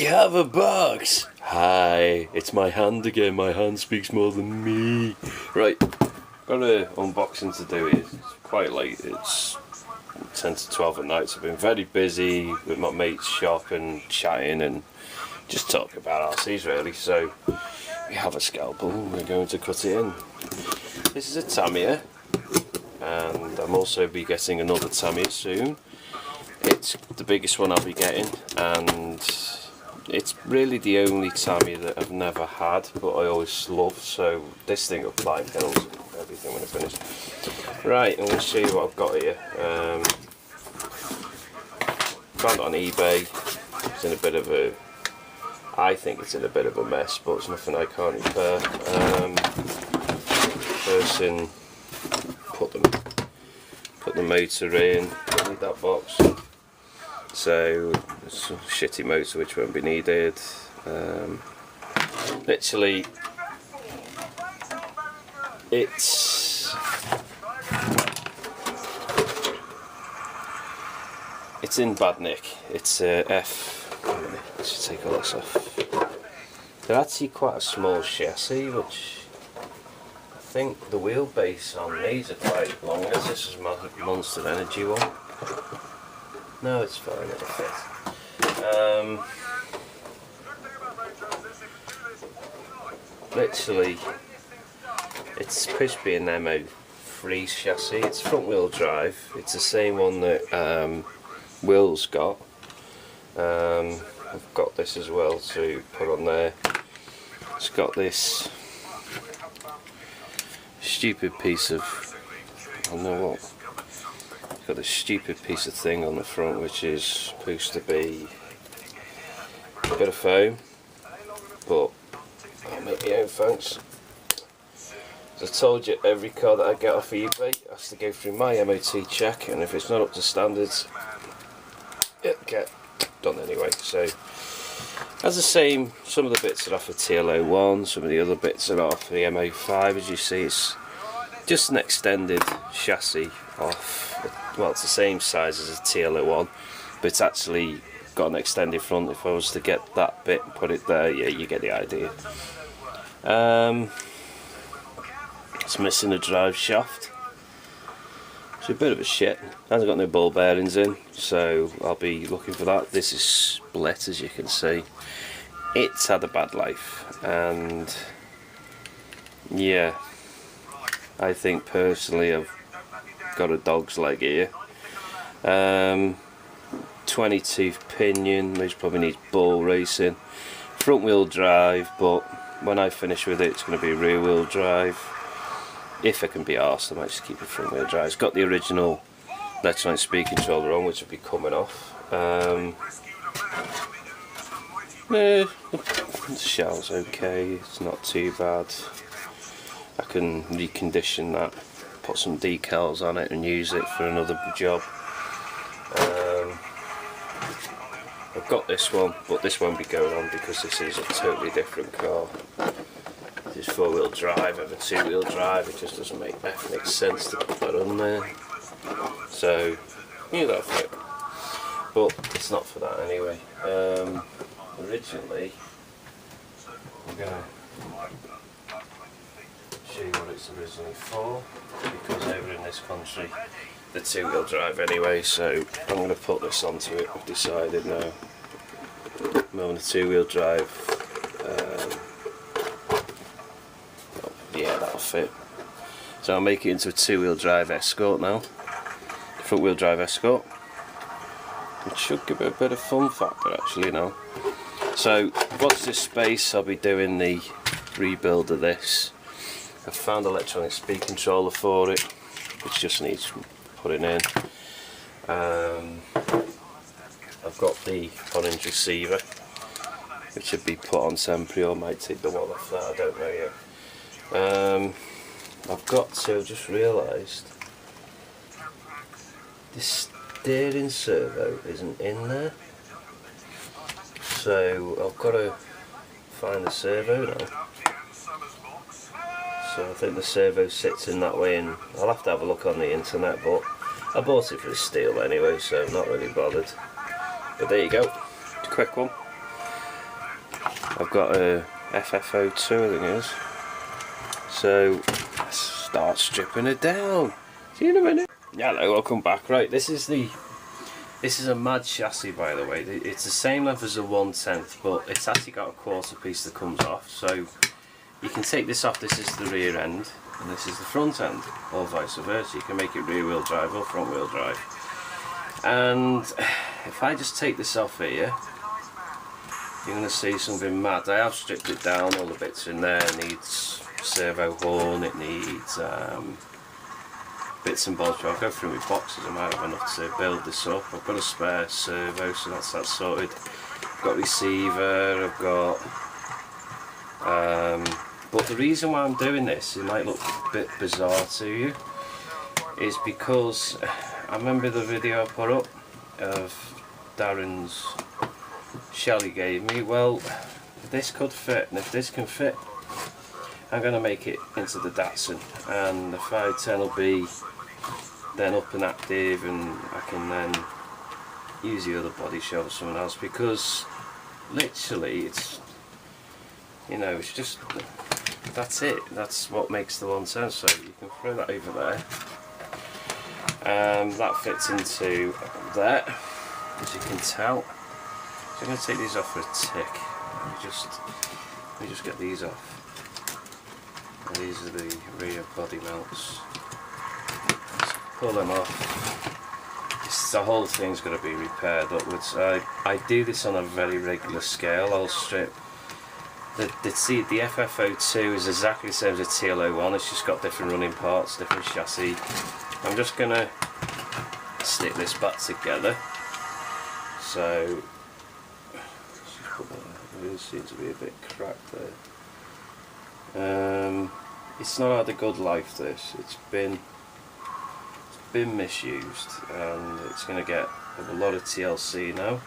have a box! Hi, it's my hand again. My hand speaks more than me. Right, got an unboxing to do here. It's quite late. It's 10 to 12 at night, so I've been very busy with my mate's shop and chatting and just talking about RCs really. So we have a scalpel and we're going to cut it in. This is a Tamiya, and I'm also be getting another Tamiya soon. It's the biggest one I'll be getting, and it's really the only Tamiya that I've never had, but I always loved. So this thing will climb hills and everything when I finish. Right, I'm going to show you what I've got here. Found it on eBay. It's in a bit of a, I think it's in a bit of a mess, but it's nothing I can't repair. Person put the motor in. Don't need that box. So it's a shitty motor which won't be needed. Literally, it's in bad nick. It's a let's take all this off. They're actually quite a small chassis, which I think the wheelbase on these are quite long. This is my Monster Energy one. No, it's fine, it'll fit. Literally, it's supposed to be an MO3 chassis. It's front wheel drive. It's the same one that Will's got. I've got this as well to put on there. It's got this stupid piece of, I don't know what. Got this stupid piece of thing on the front which is supposed to be a bit of foam, but I'll make my own foams. As I told you, every car that I get off eBay has to go through my MOT check, and if it's not up to standards, it'll get done anyway. So as the same, some of the bits are off a TL01, some of the other bits are off the MO5. As you see, it's just an extended chassis off. Well, it's the same size as a TL01, but it's actually got an extended front. If I was to get that bit and put it there, yeah, you get the idea. It's missing a drive shaft. It's a bit of a shit. Hasn't got no ball bearings in, so I'll be looking for that. This is split, as you can see. It's had a bad life, and yeah, I think personally I've got a dog's leg here. 20-tooth pinion, which probably needs ball racing. Front wheel drive, but when I finish with it, it's going to be rear wheel drive. If I can be arsed, I might just keep it front wheel drive. It's got the original electronic speed controller on, which will be coming off. The shell's okay, it's not too bad. I can recondition that, put some decals on it and use it for another job. I've got this one, but this won't be going on because this is a totally different car. This is 4-wheel drive over 2-wheel drive. It just doesn't make ethnic sense to put that on there. So, yeah, that'll fit. But it's not for that anyway. Originally, I'm going to show you what it's originally for, because over in this country the 2-wheel drive anyway, so I'm going to put this onto it. I've decided now I'm on a 2-wheel drive. Yeah, that'll fit. So I'll make it into a 2-wheel drive Escort now, front wheel drive Escort. It should give it a bit of fun factor actually now. So watch this space, I'll be doing the rebuild of this. I've found an electronic speed controller for it, which just needs putting in. I've got the orange receiver, which should be put on temporary, or might take the one off that, I don't know yet. I've got to, just realised, this steering servo isn't in there. So I've got to find the servo now. So I think the servo sits in that way, and I'll have to have a look on the internet, but I bought it for the steel anyway, so I'm not really bothered. But there you go, quick one. I've got a FF-02 I think it is. So let's start stripping it down. See you in a minute. Hello, welcome back. Right, this is a mad chassis, by the way. It's the same length as a 1/10, but it's actually got a quarter piece that comes off. So you can take this off. This is the rear end, and this is the front end, or vice versa. You can make it rear wheel drive or front wheel drive. And if I just take this off here, you're going to see something mad. I have stripped it down, all the bits in there. It needs servo horn, it needs bits and bobs. I'll go through my boxes, I might have enough to build this up. I've got a spare servo, so that's that sorted. I've got receiver, I've got but the reason why I'm doing this, it might look a bit bizarre to you, is because I remember the video I put up of Darren's shell he gave me. Well, this could fit, and if this can fit, I'm going to make it into the Datsun, and the 510 will be then up and active, and I can then use the other body shell for someone else, because literally it's, you know, it's just, that's it, that's what makes the 110. So you can throw that over there, that fits into there, as you can tell. So I'm going to take these off for a tick. Let me just get these off. And these are the rear body mounts. Just pull them off. The whole thing's got to be repaired upwards. I do this on a very regular scale. I'll strip the FF-02 is exactly the same as a TL-01. It's just got different running parts, different chassis. I'm just going to stick this back together. So it seems to be a bit cracked there. It's not had a good life, this. It's been misused, and it's going to get a lot of TLC now.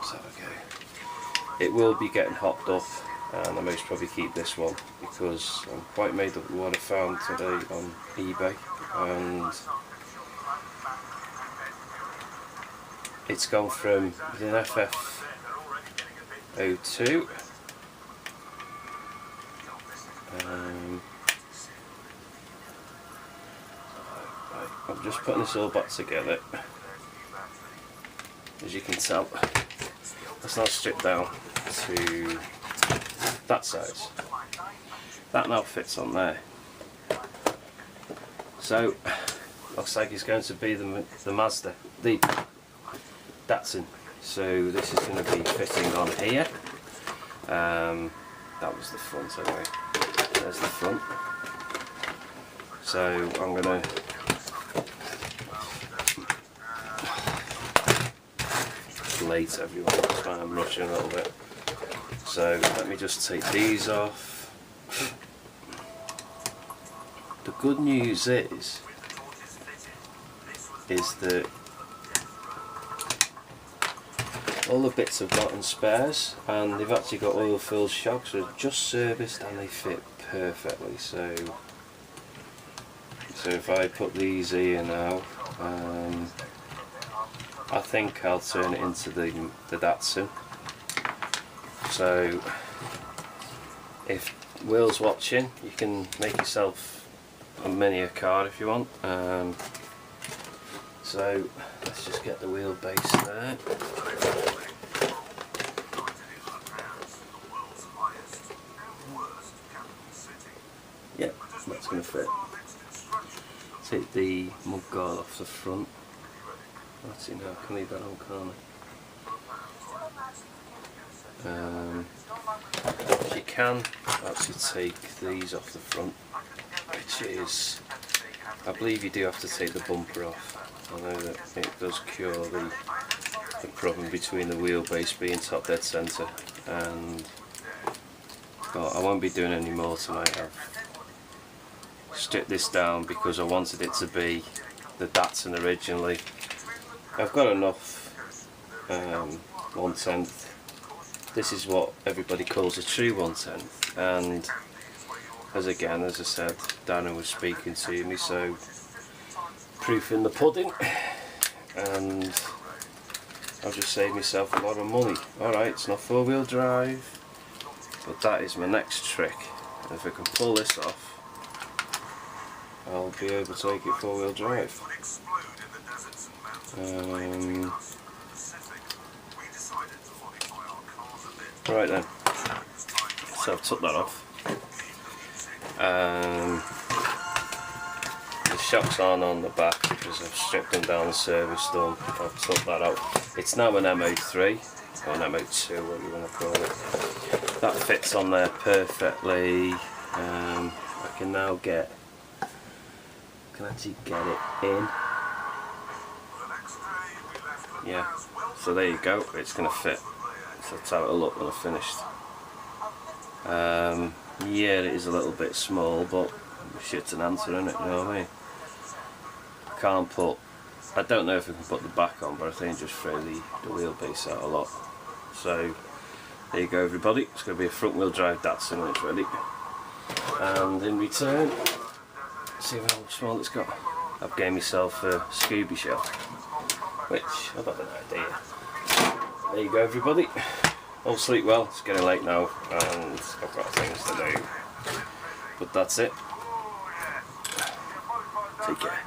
So okay, it will be getting hopped up, and I most probably keep this one because I'm quite made up with what I found today on eBay, and it's gone from an FF-02. I'm just putting this all back together. As you can tell, let's now strip down to that size. That now fits on there. So looks like it's going to be the Mazda, the Datsun. So this is going to be fitting on here. That was the front anyway. There's the front. So I'm going to late everyone, that's why I'm rushing a little bit. So let me just take these off. The good news is that all the bits have gotten spares, and they've actually got oil filled shocks, so just serviced, and they fit perfectly. So if I put these here now, I think I'll turn it into the Datsun. So if Will's watching, you can make yourself a mini car if you want. So let's just get the wheelbase there. Yep, that's going to fit. Take the mudguard off the front. That's it now, I can leave that on, can't I? You can actually take these off the front, which is, I believe you do have to take the bumper off. I know that it does cure the problem between the wheelbase being top dead centre, but I won't be doing any more tonight. I've stripped this down because I wanted it to be the Datsun originally. I've got enough 1/10. This is what everybody calls a true 1/10, and as I said, Darren was speaking to me, so proof in the pudding, and I'll just save myself a lot of money. Alright, it's not 4-wheel drive, but that is my next trick. And if I can pull this off, I'll be able to make it 4-wheel drive. Right then, so I've took that off. The shocks aren't on the back because I've stripped them down and serviced them. I've took that out. It's now an MO3 or an MO2, what you want to call it. That fits on there perfectly. I can now actually get it in. Yeah, so there you go, it's going to fit. So that's how it'll look when I've finished. Yeah, it is a little bit small, but shit's an answer, isn't it? You know what I mean? I don't know if I can put the back on, but I think just throw the wheelbase out a lot. So there you go, everybody. It's going to be a front wheel drive Datsun when it's ready. And in return, see how small it's got. I've gave myself a Scooby shell, which I've had an idea. There you go, everybody. All sleep well. It's getting late now and I've got things to do, but that's it. Take care.